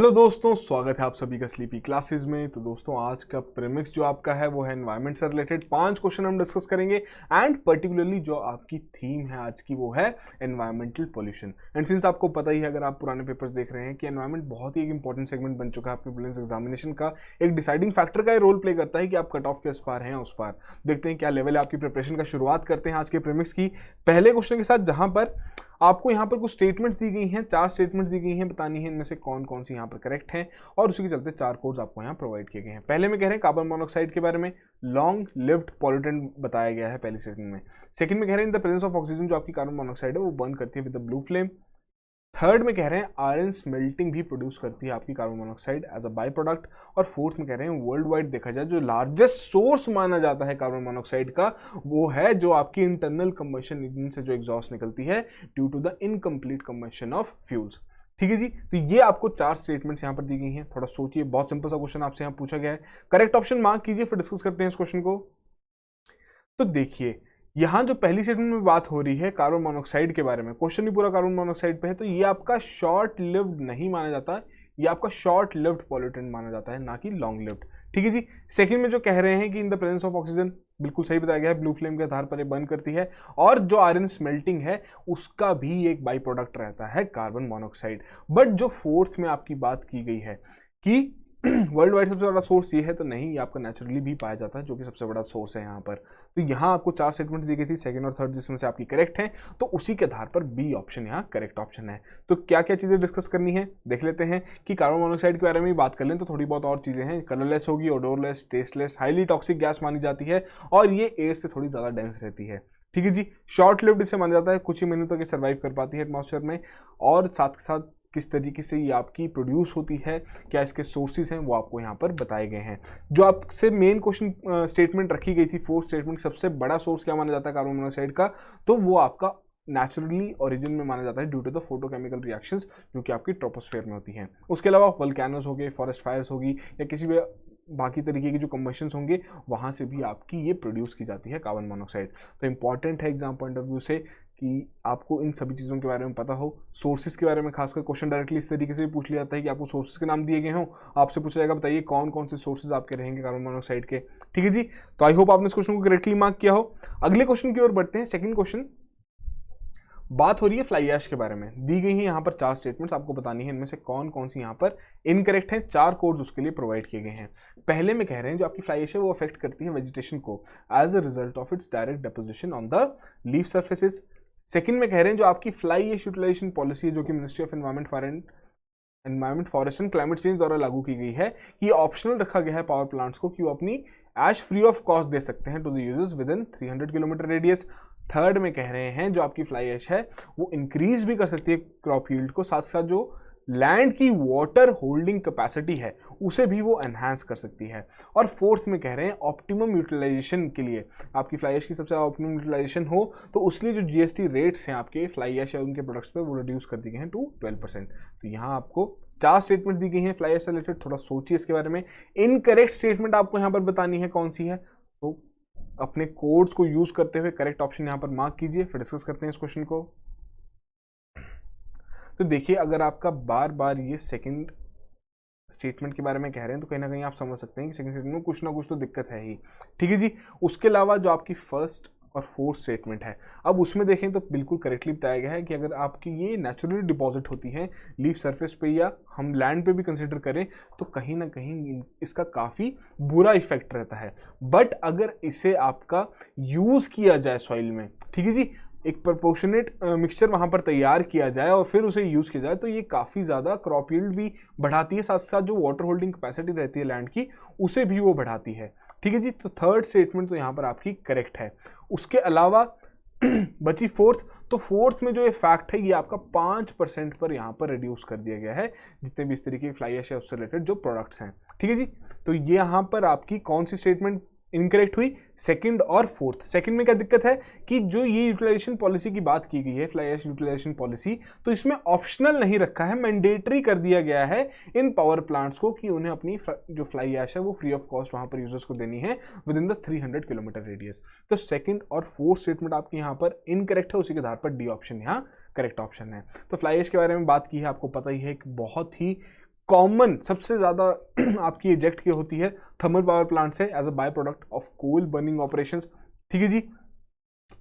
Hello दोस्तों, स्वागत है आप सभी का स्लीपी क्लासेस में। तो दोस्तों, आज का प्रीमिक्स जो आपका है वो है एनवायरनमेंट से रिलेटेड 5 क्वेश्चन हम डिस्कस करेंगे। एंड पर्टिकुलरली जो आपकी थीम है आज की वो है एनवायरमेंटल पोल्यूशन। एंड सिंस आपको पता ही है, अगर आप पुराने पेपर्स देख रहे हैं, कि एनवायरमेंट बहुत ही एक इंपॉर्टेंट सेगमेंट बन चुका है आपके प्रीलिम्स एग्जामिनेशन का। एक डिसाइडिंग फैक्टर का रोल प्ले करता है कि आप कट ऑफ के उस पार हैं उस पार। देखते हैं क्या लेवल है आपकी प्रिपरेशन का। शुरुआत करते हैं आज के प्रीमिक्स की पहले क्वेश्चन के साथ, जहां पर आपको यहाँ पर कुछ स्टेटमेंट्स दी गई हैं, 4 स्टेटमेंट्स दी गई हैं, बतानी है इनमें से कौन कौन सी यहाँ पर करेक्ट हैं, और उसी के चलते 4 कोड्स आपको यहाँ प्रोवाइड किए गए हैं। पहले में कह रहे हैं कार्बन मोनोऑक्साइड के बारे में, लॉन्ग लिव्ड पॉल्यूटेंट बताया गया है पहली स्टेटमेंट में। सेकंड में कह रहे हैं in the presence of oxygen, जो आपकी कार्बन मोनोऑक्साइड है वो बर्न करती है with the blue flame. Third में कह रहे हैं आयरन स्मेल्टिंग भी प्रोड्यूस करती है आपकी carbon monoxide as a byproduct. और फोर्थ में कह रहे हैं वर्ल्ड वाइड देखा जाए जो लार्जेस्ट सोर्स माना जाता है कार्बन मोनोऑक्साइड का, वो है जो आपकी इंटरनल कंबशन इंजन से जो एग्जॉस्ट निकलती है due to the incomplete combustion of fuels. ठीक है जी, तो ये आपको 4 स्टेटमेंट्स यहाँ पर दी गई हैं। थोड़ा सोचिए, बहुत सिंपल सा क्वेश्चन आपसे यहाँ पूछा गया है। करेक्ट ऑप्शन मार्क कीजिए, फिर डिस्कस करते हैं इस क्वेश्चन को। तो देखिए, यहां जो पहली स्टेटमेंट में बात हो रही है कार्बन मोनोऑक्साइड के बारे में, क्वेश्चन ही पूरा कार्बन मोनोऑक्साइड पे है, तो ये आपका शॉर्ट लिव्ड नहीं माना जाता, ये आपका शॉर्ट लिव्ड पॉल्यूटेंट माना जाता है, ना कि लॉन्ग लिव्ड। ठीक है जी। सेकंड में जो कह रहे हैं कि in the presence of oxygen, बिल्कुल सही बताया गया है, ब्लू फ्लेम के आधार पर ये बर्न करती है। और जो आयरन स्मेल्टिंग है उसका भी एक बाई प्रोडक्ट रहता है कार्बन मोनोऑक्साइड। बट जो फोर्थ में आपकी बात की गई है कि वर्ल्ड वाइड सबसे बड़ा सोर्स ये है, तो नहीं, ये आपका नेचुरली भी पाया जाता है, जो कि सबसे बड़ा सोर्स है यहाँ पर। तो यहाँ आपको 4 स्टेटमेंट्स दी गई थी, सेकंड और थर्ड जिसमें से आपकी करेक्ट है, तो उसी के आधार पर बी ऑप्शन यहाँ करेक्ट ऑप्शन है। तो क्या क्या चीजें डिस्कस करनी है देख लेते हैं। कि कार्बन मोनोऑक्साइड के बारे में बात कर लें तो थोड़ी बहुत और चीजें हैं। कलरलेस होगी, odourless, tasteless, highly toxic gas मानी जाती है, और ये एयर से थोड़ी ज्यादा डेंस रहती है। ठीक है जी। शॉर्ट लिव्ड इसे माना जाता है, कुछ ही महीनों तक ये सर्वाइव कर पाती है एटमॉस्फेयर में। और साथ के साथ किस तरीके से ये आपकी प्रोड्यूस होती है, क्या इसके सोर्सेज हैं, वो आपको यहाँ पर बताए गए हैं। जो आपसे मेन क्वेश्चन स्टेटमेंट रखी गई थी, फोर्थ स्टेटमेंट, सबसे बड़ा सोर्स क्या माना जाता है कार्बन मोनोऑक्साइड का, तो वो आपका नेचुरली ओरिजिन में माना जाता है due to the photochemical reactions जो कि आपकी ट्रोपोस्फेयर में होती हैं। उसके अलावा वोल्केनोज हो गए, फॉरेस्ट फायर्स होगी, या किसी भी बाकी तरीके की जो कंबशंस होंगे, वहाँ से भी आपकी ये प्रोड्यूस की जाती है कार्बन मोनोऑक्साइड। तो इंपॉर्टेंट है एग्जाम पॉइंट ऑफ व्यू से कि आपको इन सभी चीज़ों के बारे में पता हो। सोर्सेज के बारे में खासकर क्वेश्चन डायरेक्टली इस तरीके से भी पूछ लिया जाता है कि आपको सोर्सेज के नाम दिए गए हों, आपसे पूछा जाएगा बताइए कौन कौन से सोर्सेज आपके रहेंगे कार्बन मोनोऑक्साइड के। ठीक है जी। तो आई होप आपने इस क्वेश्चन को करेक्टली मार्क किया हो। अगले क्वेश्चन की ओर बढ़ते हैं। सेकंड क्वेश्चन, बात हो रही है फ्लाई ऐश के बारे में। दी गई है यहाँ पर 4 स्टेटमेंट्स, आपको बतानी है इनमें से कौन कौन सी यहाँ पर इनकरेक्ट हैं। 4 कोड्स उसके लिए प्रोवाइड किए गए हैं। पहले में कह रहे हैं जो आपकी फ्लाई ऐश है वो अफेक्ट करती है वेजिटेशन को as a result of its direct deposition on the leaf surfaces. Second में कह रहे हैं जो आपकी फ्लाई ऐश यूटिलाइजेशन पॉलिसी है, जो कि ministry of environment forest and climate change द्वारा लागू की गई है, कि ऑप्शनल रखा गया है पावर प्लांट्स को कि वो अपनी ऐश फ्री ऑफ कॉस्ट दे सकते हैं to the users within 300 kilometre radius. Third में कह रहे हैं जो आपकी फ्लाई ऐश है वो इंक्रीज भी कर सकती है क्रॉप यील्ड को, साथ साथ जो लैंड की वाटर होल्डिंग कैपेसिटी है उसे भी वो एनहांस कर सकती है। और फोर्थ में कह रहे हैं ऑप्टिमम यूटिलाइजेशन के लिए, आपकी फ्लाई ऐश की सबसे ज़्यादा ऑप्टिमम यूटिलाइजेशन हो, तो उसलिए जो जीएसटी रेट्स हैं आपके फ्लाई ऐश या उनके प्रोडक्ट्स पे वो रिड्यूस कर दिए गए हैं टू 12%। तो यहाँ आपको 4 स्टेटमेंट दी गई हैं फ्लाई ऐश से रिलेटेड। थोड़ा सोचिए इसके बारे में। इनकरेक्ट स्टेटमेंट आपको यहाँ पर बतानी है कौन सी है, तो अपने कोड्स को यूज करते हुए करेक्ट ऑप्शन यहां पर मार्क कीजिए, फिर डिस्कस करते हैं इस क्वेश्चन को। तो देखिए, अगर आपका बार बार ये सेकंड स्टेटमेंट के बारे में कह रहे हैं तो कहीं ना कहीं आप समझ सकते हैं कि सेकंड स्टेटमेंट में कुछ ना कुछ तो दिक्कत है ही। ठीक है जी। उसके अलावा जो आपकी फर्स्ट और फोर्थ स्टेटमेंट है, अब उसमें देखें तो बिल्कुल करेक्टली बताया गया है कि अगर आपकी ये नेचुरली डिपॉजिट होती है लीफ सरफेस पे या हम लैंड पे भी कंसिडर करें, तो कहीं ना कहीं इसका काफ़ी बुरा इफेक्ट रहता है। बट अगर इसे आपका यूज़ किया जाए सॉइल में, ठीक है जी, एक प्रोपोर्शनेट मिक्सचर वहाँ पर तैयार किया जाए और फिर उसे यूज़ किया जाए, तो ये काफ़ी ज़्यादा क्रॉप यील्ड भी बढ़ाती है, साथ साथ जो वाटर होल्डिंग कैपेसिटी रहती है लैंड की उसे भी वो बढ़ाती है। ठीक है जी। तो थर्ड स्टेटमेंट तो यहाँ पर आपकी करेक्ट है। उसके अलावा बची फोर्थ, तो फोर्थ में जो ये फैक्ट है ये आपका 5% पर यहाँ पर रिड्यूस कर दिया गया है जितने भी इस तरीके की फ्लाई ऐश है उससे रिलेटेड जो प्रोडक्ट्स हैं। ठीक है जी। तो ये यहाँ पर आपकी कौन सी स्टेटमेंट इनकरेक्ट हुई, सेकंड और फोर्थ। सेकंड में क्या दिक्कत है कि जो ये यूटिलाइजेशन पॉलिसी की बात की गई है, फ्लाई ऐश यूटिलाइजेशन पॉलिसी, तो इसमें ऑप्शनल नहीं रखा है, मैंडेटरी कर दिया गया है इन पावर प्लांट्स को कि उन्हें अपनी जो फ्लाई ऐश है वो फ्री ऑफ कॉस्ट वहां पर यूजर्स को देनी है with in the 300 kilometre radius. तो सेकंड और फोर्थ स्टेटमेंट आपकी यहाँ पर इनकरेक्ट है, उसी के आधार पर डी ऑप्शन यहाँ करेक्ट ऑप्शन है। तो फ्लाई ऐश के बारे में बात की है, आपको पता ही है, एक बहुत ही कॉमन सबसे ज़्यादा आपकी इजेक्ट की होती है थर्मल पावर प्लांट से as a byproduct of coal burning operations. ठीक है जी।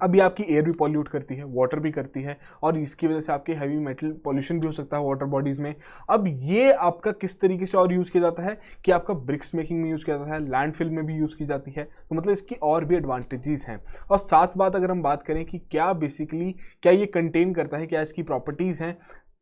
अब ये आपकी एयर भी पॉल्यूट करती है, वाटर भी करती है, और इसकी वजह से आपके हैवी मेटल पॉल्यूशन भी हो सकता है वाटर बॉडीज में। अब ये आपका किस तरीके से और यूज़ किया जाता है कि आपका ब्रिक्स मेकिंग में यूज़ किया जाता है, लैंडफिल में भी यूज़ की जाती है, तो मतलब इसकी और भी एडवांटेजेस हैं। और साथ बात अगर हम बात करें कि क्या बेसिकली क्या ये कंटेन करता है, क्या इसकी प्रॉपर्टीज़ हैं,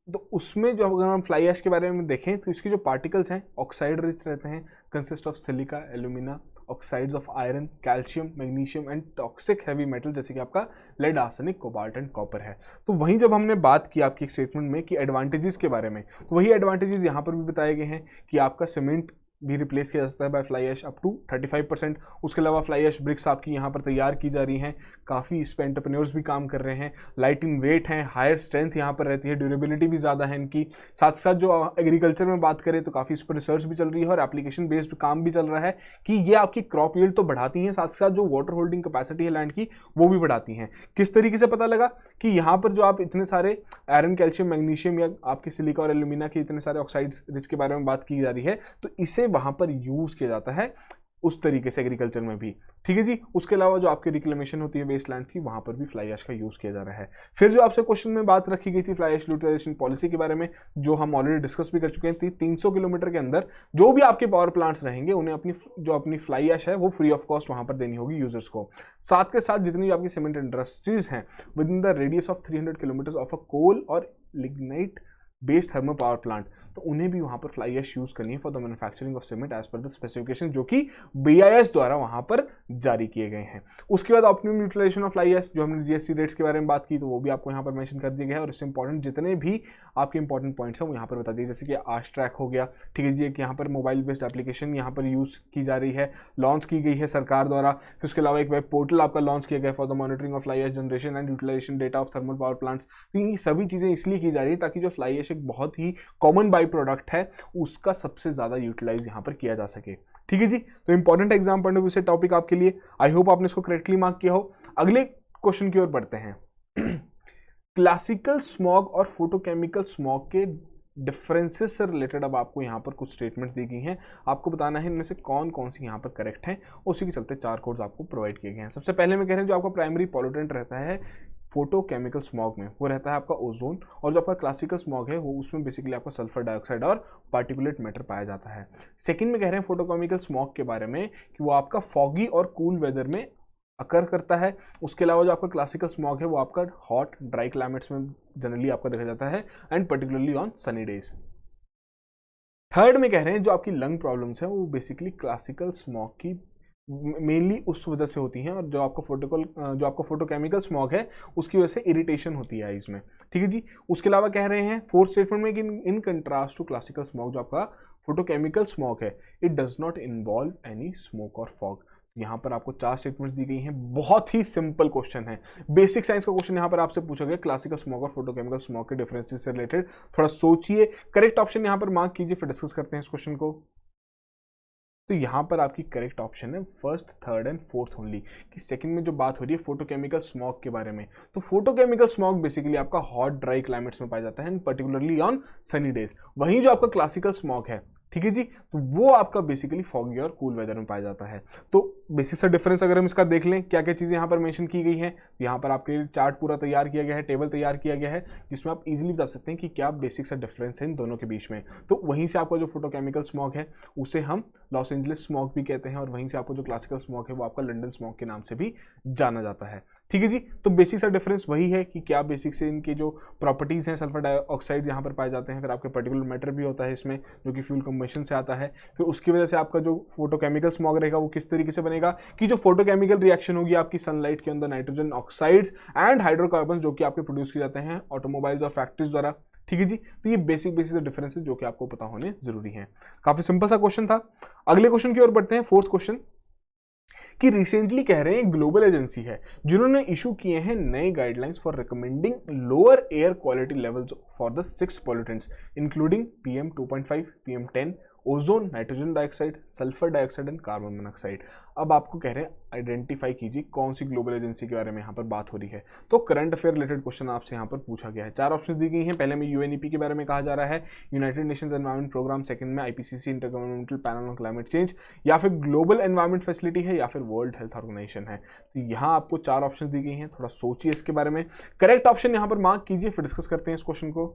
तो उसमें जो अगर हम फ्लाई ऐश के बारे में देखें तो इसके जो पार्टिकल्स हैं ऑक्साइड रिच रहते हैं, consist of silica, alumina, oxides of iron, calcium, magnesium and toxic heavy metal जैसे कि आपका lead, arsenic, cobalt and copper है। तो वहीं जब हमने बात की आपकी स्टेटमेंट में कि एडवांटेजेस के बारे में, तो वही एडवांटेजेस यहाँ पर भी बताए गए हैं कि आपका सीमेंट भी रिप्लेस किया जा सकता है by fly ash up to 35%। उसके अलावा फ्लाई ऐश ब्रिक्स आपकी यहाँ पर तैयार की जा रही हैं, काफ़ी इस पर एंटरप्रेन्योर्स भी काम कर रहे हैं, लाइट इन वेट हैं, हायर स्ट्रेंथ यहाँ पर रहती है, ड्यूरेबिलिटी भी ज़्यादा है इनकी। साथ साथ जो एग्रीकल्चर में बात करें तो काफ़ी इस पर रिसर्च भी चल रही है और एप्लीकेशन बेस्ड काम भी चल रहा है कि ये आपकी क्रॉप यील्ड तो बढ़ाती हैं, साथ साथ जो वाटर होल्डिंग कैपेसिटी है लैंड की वो भी बढ़ाती हैं। किस तरीके से पता लगा कि यहाँ पर जो आप इतने सारे आयरन, कैल्शियम, मैग्नीशियम या आपके सिलिका और एल्यूमिना के इतने सारे ऑक्साइड्स रिच के बारे में बात की जा रही है, तो इसे वहाँ पर यूज किया जाता है उस तरीके से एग्रीकल्चर में भी। ठीक है जी। उसके अलावा जो आपकी रिक्लेमेशन होती है वेस्टलैंड की, वहां पर भी फ्लाई ऐश का यूज किया जा रहा है। फिर जो आपसे क्वेश्चन में बात रखी गई थी फ्लाई ऐश यूटिलाइजेशन पॉलिसी के बारे में, जो हम ऑलरेडी डिस्कस भी कर चुके हैं, 300 किलोमीटर के अंदर जो भी आपके पावर प्लांट्स रहेंगे उन्हें अपनी फ्लाई ऐश है वो फ्री ऑफ कॉस्ट वहां पर देनी होगी यूजर्स को। साथ के साथ जितनी भी आपकी सीमेंट इंडस्ट्रीज हैं within the radius of 300 kilometre of a coal और lignite based thermal power plant, तो उन्हें भी वहां पर फ्लाई ऐश यूज करनी है for the manufacturing of cement as per the specification जो कि बीआईएस द्वारा वहां पर जारी किए गए हैं। उसके बाद optimum utilisation of fly ash, जो हमने जीएसटी रेट्स के बारे में बात की, तो वो भी आपको यहाँ पर मेंशन कर दिया गया है। और इससे इंपॉर्टेंट जितने भी आपके इंपॉर्टेंट पॉइंट्स हैं वो यहाँ पर बता दिए, जैसे कि आश ट्रैक हो गया। ठीक है जी। एक यहाँ पर मोबाइल बेस्ड एप्लीकेशन यहाँ पर यूज की जा रही है, लॉन्च की गई है सरकार द्वारा। फिर उसके अलावा एक वेब पोर्टल आपका लॉन्च किया गया for the monitoring of fly ash generation and utilisation data of thermal power plants. तो ये सभी चीजें इसलिए की जा रही है ताकि जो फ्लाई ऐश एक बहुत ही कॉमन बाई प्रोडक्ट है उसका सबसे ज्यादा यूटिलाइज यहां पर किया जा सके। ठीक है जी। तो important exam point of view से टॉपिक आपके लिए, आई होप आपने इसको करेक्टली मार्क किया हो। अगले क्वेश्चन की ओर बढ़ते हैं। क्लासिकल स्मॉग और फोटोकेमिकल स्मॉग के डिफरेंसेस से रिलेटेड अब आपको यहाँ पर कुछ स्टेटमेंट्स दी गई हैं, आपको बताना है इनमें से कौन कौन सी यहाँ पर करेक्ट हैं। उसी के चलते 4 कोड्स आपको प्रोवाइड किए गए हैं। सबसे पहले में कह रहे हैं जो आपका प्राइमरी पॉल्यूटेंट रहता है फोटोकेमिकल स्मॉग में, वो रहता है आपका ओजोन, और जो आपका क्लासिकल स्मॉग है वो उसमें बेसिकली आपका सल्फर डाइऑक्साइड और पार्टिकुलेट मैटर पाया जाता है। सेकंड में कह रहे हैं फोटोकेमिकल स्मॉग के बारे में कि वो आपका फॉगी और कूल वेदर में अकर करता है। उसके अलावा जो आपका क्लासिकल स्मॉग है वो आपका हॉट ड्राई क्लाइमेट्स में जनरली आपका देखा जाता है and particularly on Sunny days. Third में कह रहे हैं जो आपकी लंग प्रॉब्लम्स है वो बेसिकली क्लासिकल स्मॉग की मेनली उस वजह से होती हैं, और जो आपका फोटोकेमिकल स्मॉग है उसकी वजह से इरिटेशन होती है आईज में। ठीक है जी। उसके अलावा कह रहे हैं फोर्थ स्टेटमेंट में कि in contrast to classical smog जो आपका फोटोकेमिकल स्मॉग है it does not involve any smoke और फॉग। यहाँ पर आपको 4 स्टेटमेंट्स दी गई हैं। बहुत ही सिंपल क्वेश्चन है, बेसिक साइंस का क्वेश्चन यहाँ पर आपसे पूछा गया क्लासिकल स्मॉग और फोटोकेमिकल स्मॉग के डिफरेंसेस से रिलेटेड। थोड़ा सोचिए, करेक्ट ऑप्शन यहाँ पर मार्क कीजिए, फिर डिस्कस करते हैं इस क्वेश्चन को। तो यहाँ पर आपकी करेक्ट ऑप्शन है first, third and fourth only, कि सेकंड में जो बात हो रही है फोटोकेमिकल स्मॉग के बारे में। तो फोटोकेमिकल स्मॉग बेसिकली आपका हॉट ड्राई क्लाइमेट्स में पाया जाता है, पर्टिकुलरली ऑन सनी डेज। वहीं जो आपका क्लासिकल स्मॉग है, ठीक है जी, तो वो आपका बेसिकली फॉगी और कूल वेदर में पाया जाता है। तो बेसिक सा डिफरेंस अगर हम इसका देख लें, क्या क्या चीज़ें यहाँ पर मेंशन की गई हैं, यहाँ पर आपके लिए चार्ट पूरा तैयार किया गया है, टेबल तैयार किया गया है, जिसमें आप इजीली बता सकते हैं कि क्या बेसिक सा डिफरेंस है इन दोनों के बीच में। तो वहीं से आपका जो फोटोकेमिकल स्मॉग है उसे हम लॉस एंजलिस स्मॉग भी कहते हैं, और वहीं से आपको जो क्लासिकल स्मॉग है वो आपका लंदन स्मॉग के नाम से भी जाना जाता है। ठीक है जी। तो बेसिक सा डिफरेंस वही है कि क्या बेसिक से इनके जो प्रॉपर्टीज हैं, सल्फर डाइऑक्साइड यहाँ पर पाए जाते हैं, फिर आपके पर्टिकुलर मैटर भी होता है इसमें जो कि फ्यूल कंबशन से आता है। फिर उसकी वजह से आपका जो फोटोकेमिकल स्मॉग रहेगा वो किस तरीके से बनेगा कि जो फोटोकेमिकल रिएक्शन होगी आपकी सनलाइट के अंदर नाइट्रोजन ऑक्साइड्स एंड हाइड्रोकार्बन जो कि आपके प्रोड्यूस किए जाते हैं ऑटोमोबाइल्स और फैक्ट्रीज द्वारा। ठीक है जी। तो ये बेसिक डिफरेंस है जो कि आपको पता होने जरूरी है। काफी सिंपल सा क्वेश्चन था। अगले क्वेश्चन की ओर बढ़ते हैं, फोर्थ क्वेश्चन, कि रिसेंटली कह रहे हैं ग्लोबल एजेंसी है जिन्होंने इशू किए हैं नए guidelines for recommending lower air quality levels for the 6 pollutants including PM2.5, PM10 ozone, nitrogen dioxide, sulphur dioxide and carbon monoxide. अब आपको कह रहे हैं आइडेंटिफाई कीजिए कौन सी ग्लोबल एजेंसी के बारे में यहाँ पर बात हो रही है। तो करंट अफेयर रिलेटेड क्वेश्चन आपसे यहाँ पर पूछा गया है। 4 ऑप्शन दी गई हैं। पहले में यूएनईपी के बारे में कहा जा रहा है, United Nations Environment Programme. Second में IPCC, Intergovernmental Panel on Climate Change, या फिर ग्लोबल एनवायरमेंट फैसिलिटी है, या फिर वर्ल्ड हेल्थ ऑर्गेनाइजेशन है। तो यहाँ आपको 4 ऑप्शन दी गई हैं, थोड़ा सोचिए इसके बारे में, करेक्ट ऑप्शन यहाँ पर मार्क कीजिए, फिर डिस्कस करते हैं इस क्वेश्चन को।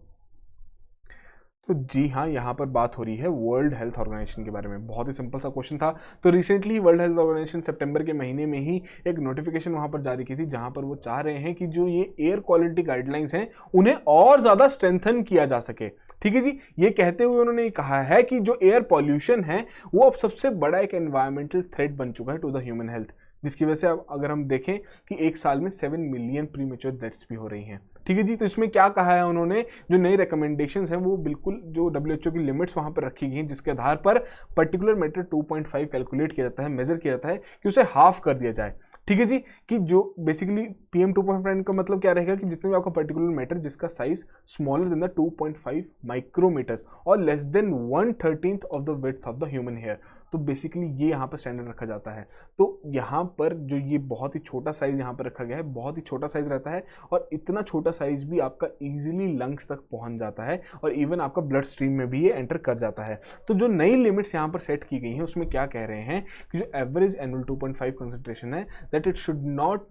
तो जी हाँ, यहाँ पर बात हो रही है वर्ल्ड हेल्थ ऑर्गेनाइजेशन के बारे में। बहुत ही सिंपल सा क्वेश्चन था। तो रिसेंटली वर्ल्ड हेल्थ ऑर्गेनाइजेशन सितंबर के महीने में ही एक नोटिफिकेशन वहाँ पर जारी की थी, जहाँ पर वो चाह रहे हैं कि जो ये एयर क्वालिटी गाइडलाइंस हैं उन्हें और ज़्यादा स्ट्रेंथन किया जा सके। ठीक है जी। ये कहते हुए उन्होंने कहा है कि जो एयर पॉल्यूशन है वो अब सबसे बड़ा एक एनवायरमेंटल थ्रेट बन चुका है टू द ह्यूमन हेल्थ, जिसकी वजह से अब अगर हम देखें कि एक साल में 7 मिलियन प्रीमेच्योर डेथ्स भी हो रही हैं। ठीक है जी। तो इसमें क्या कहा है उन्होंने, जो नई रिकमेंडेशंस हैं वो बिल्कुल जो WHO की लिमिट्स वहां पर रखी गई हैं, जिसके आधार पर पर्टिकुलर मैटर 2.5 कैलकुलेट किया जाता है, मेजर किया जाता है कि उसे हाफ कर दिया जाए। ठीक है जी। कि जो बेसिकली PM 2.5 का मतलब क्या रहेगा कि जितने भी आपका पर्टिकुलर मैटर जिसका size smaller than the 2.5 micrometres और less than 1/13 of the width of the human hair, तो बेसिकली ये यहाँ पर स्टैंडर्ड रखा जाता है। तो यहाँ पर जो ये बहुत ही छोटा साइज यहाँ पर रखा गया है, बहुत ही छोटा साइज रहता है, और इतना छोटा साइज भी आपका इजीली लंग्स तक पहुँच जाता है और इवन आपका ब्लड स्ट्रीम में भी ये एंटर कर जाता है। तो जो नई लिमिट्स यहाँ पर सेट की गई हैं उसमें क्या कह रहे हैं कि जो एवरेज एनुअल 2.5 कंसंट्रेशन है, that it should not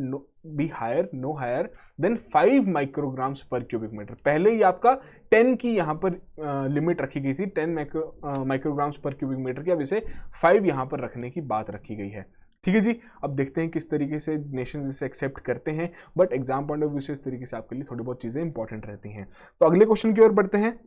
be higher, no higher than 5 micrograms per cubic metre. पहले ही आपका 10 की यहाँ पर लिमिट रखी गई थी, 10 माइक्रोग्राम्स पर क्यूबिक मीटर की, अब इसे 5 यहाँ पर रखने की बात रखी गई है। ठीक है जी। अब देखते हैं किस तरीके से नेशन इसे एक्सेप्ट करते हैं, but exam point of view से इस तरीके से आपके लिए थोड़ी बहुत चीजें इंपॉर्टेंट रहती हैं। तो अगले क्वेश्चन की ओर बढ़ते हैं।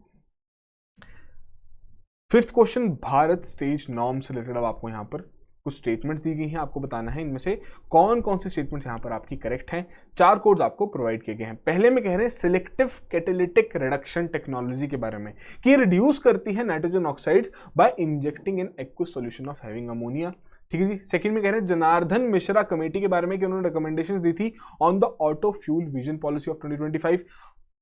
5th question, Bharat stage norm से रिलेटेड। अब आपको यहाँ पर कुछ स्टेटमेंट दी गई हैं, आपको बताना है इनमें से कौन कौन सी स्टेटमेंट्स यहाँ पर आपकी करेक्ट हैं। 4 कोड्स आपको प्रोवाइड किए गए हैं। पहले में कह रहे हैं सिलेक्टिव कैटालिटिक रिडक्शन टेक्नोलॉजी के बारे में, कि रिड्यूस करती है nitrogen oxides by injecting in aqueous solution of having ammonia. ठीक है जी। सेकंड में कह रहे हैं जनार्दन मिश्रा कमेटी के बारे में कि उन्होंने रिकमेंडेशंस दी थी on the auto fuel vision policy of 2025।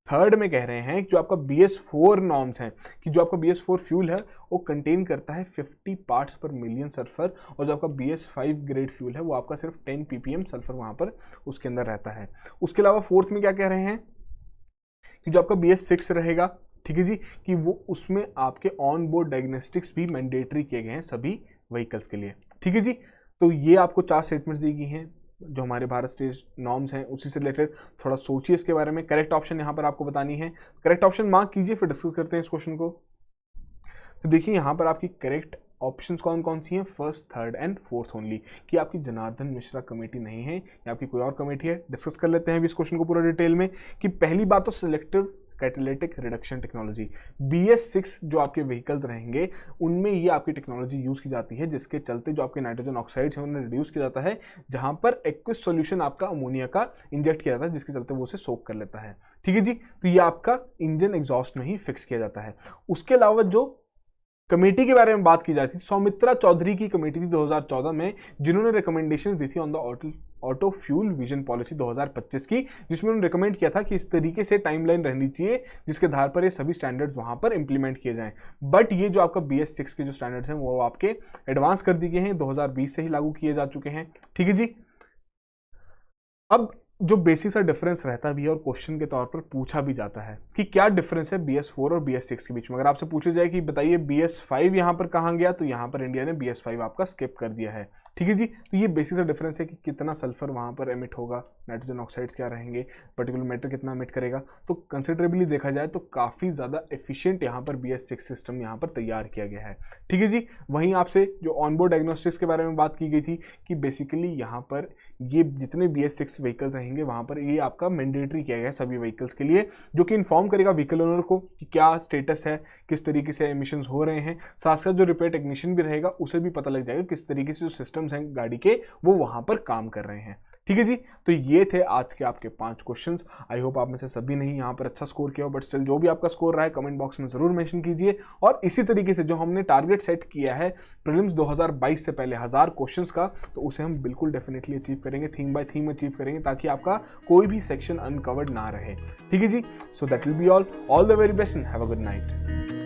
Third में कह रहे हैं कि जो आपका BS4 नॉर्म्स हैं, कि जो आपका BS4 फ्यूल है वो कंटेन करता है 50 पार्ट्स पर मिलियन सल्फर, और जो आपका BS5 ग्रेड फ्यूल है वो आपका सिर्फ 10 ppm सल्फर वहाँ पर उसके अंदर रहता है। उसके अलावा फोर्थ में क्या कह रहे हैं कि जो आपका BS6 रहेगा, ठीक है जी, कि वो उसमें आपके ऑन बोर्ड डायग्नोस्टिक्स भी मैंडेटरी किए गए हैं सभी व्हीकल्स के लिए। ठीक है जी। तो ये आपको 4 स्टेटमेंट्स दी गई हैं जो हमारे भारत स्टेज नॉर्म्स हैं उसी से रिलेटेड। थोड़ा सोचिए इसके बारे में। करेक्ट ऑप्शन यहाँ पर आपको बतानी है, करेक्ट ऑप्शन मार्क कीजिए, फिर डिस्कस करते हैं इस क्वेश्चन को। तो देखिए यहाँ पर आपकी करेक्ट ऑप्शंस कौन कौन सी हैं, first, third and fourth only, कि आपकी जनार्दन मिश्रा कमेटी नहीं है या आपकी कोई और कमेटी है। डिस्कस कर लेते हैं अभी इस क्वेश्चन को पूरा डिटेल में। कि पहली बात तो selective catalytic reduction technology, BS6 जो आपके व्हीकल्स रहेंगे उनमें ये आपकी टेक्नोलॉजी यूज़ की जाती है, जिसके चलते जो आपके नाइट्रोजन ऑक्साइड्स हैं उन्हें रिड्यूस किया जाता है, जहां पर एक्विस सॉल्यूशन आपका अमोनिया का इंजेक्ट किया जाता है, जिसके चलते वो उसे सोक कर लेता है। ठीक है जी। तो ये आपका इंजन एग्जॉस्ट में ही फिक्स किया जाता है। उसके अलावा जो कमेटी के बारे में बात की जाती थी, सौमित्रा चौधरी की कमेटी थी 2014 में, जिन्होंने रिकमेंडेशंस दी थी on the auto fuel vision policy 2025 की, जिसमें उन्होंने रिकमेंड किया था कि इस तरीके से टाइमलाइन रहनी चाहिए जिसके आधार पर ये सभी स्टैंडर्ड्स वहां पर इंप्लीमेंट किए जाएं। बट ये जो आपका BS6 के जो स्टैंडर्ड्स हैं वो आपके एडवांस कर दिए गए हैं, 2020 से ही लागू किए जा चुके हैं। ठीक है जी। अब जो बेसिक सा डिफरेंस रहता भी है और क्वेश्चन के तौर पर पूछा भी जाता है कि क्या डिफरेंस है BS4 और BS6 के बीच में। अगर आपसे पूछा जाए कि बताइए BS5 यहाँ पर कहाँ गया, तो यहाँ पर इंडिया ने BS5 आपका स्किप कर दिया है। ठीक है जी। तो ये बेसिक सा डिफरेंस है कि कितना सल्फर वहाँ पर एमिट होगा, नाइट्रोजन ऑक्साइड्स क्या रहेंगे, पर्टिकुलर मैटर कितना एमिट करेगा। तो कंसिडरेबली देखा जाए तो काफ़ी ज़्यादा एफिशिएंट यहाँ पर BS6 सिस्टम यहाँ पर तैयार किया गया है। ठीक है जी। वहीं आपसे जो ऑनबोर्ड डायग्नोस्टिक्स के बारे में बात की गई थी कि बेसिकली यहाँ पर ये जितने BS6 व्हीकल्स रहेंगे वहाँ पर ये आपका मैंडेटरी किया गया है सभी व्हीकल्स के लिए, जो कि इन्फॉर्म करेगा व्हीकल ओनर को कि क्या स्टेटस है, किस तरीके से एमिशंस हो रहे हैं। साथ साथ जो रिपेयर टेक्नीशियन भी रहेगा उसे भी पता लग जाएगा किस तरीके से जो सिस्टम्स हैं गाड़ी के वो वहाँ पर काम कर रहे हैं। ठीक है जी। तो ये थे आज के आपके 5 क्वेश्चंस। आई होप आप में से सभी ने यहाँ पर अच्छा स्कोर किया हो, बट स्टिल जो भी आपका स्कोर रहा है कमेंट बॉक्स में जरूर मेंशन कीजिए। और इसी तरीके से जो हमने टारगेट सेट किया है प्रीलिम्स 2022 से पहले 1000 क्वेश्चंस का, तो उसे हम बिल्कुल डेफिनेटली अचीव करेंगे, थीम बाय थीम अचीव करेंगे, ताकि आपका कोई भी सेक्शन अनकवर्ड ना रहे। ठीक है जी। So that will be all the very best and have a good night.